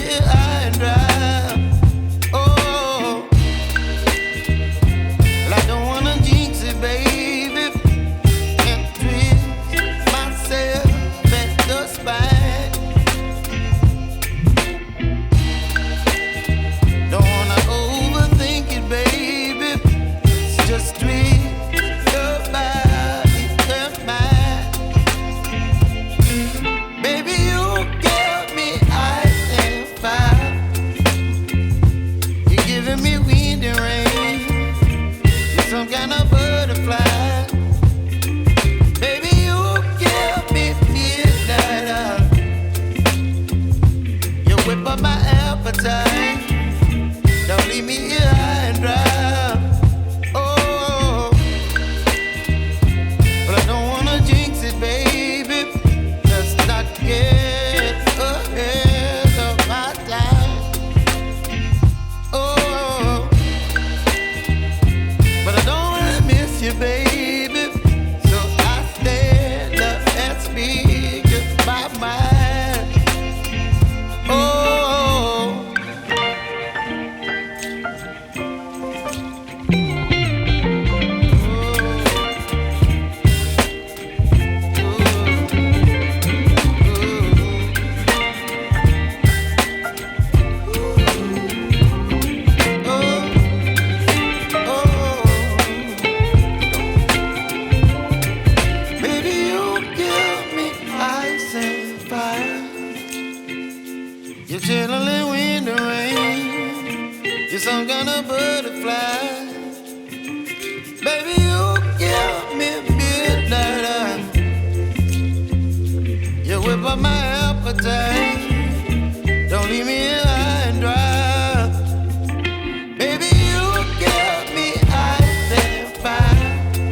here high and dry. Oh, well, I don't wanna jinx it, baby, and twist myself at the spine. Don't wanna overthink it, baby. It's just twist your body and mine. Baby, you give me ice and fire. You're giving me wind and rain. You're some kind of butterfly. Baby, you give me midnight oil. You whip up my appetite. Don't leave me here high and dry. Oh, but I don't wanna jinx it, baby. Let's not get ahead of my time. Oh, but I don't wanna miss you, baby. So I stand up and speak my mind. Oh. Baby, you give me ice and fire. You're chilling in wind and rain. You're some kind of bird.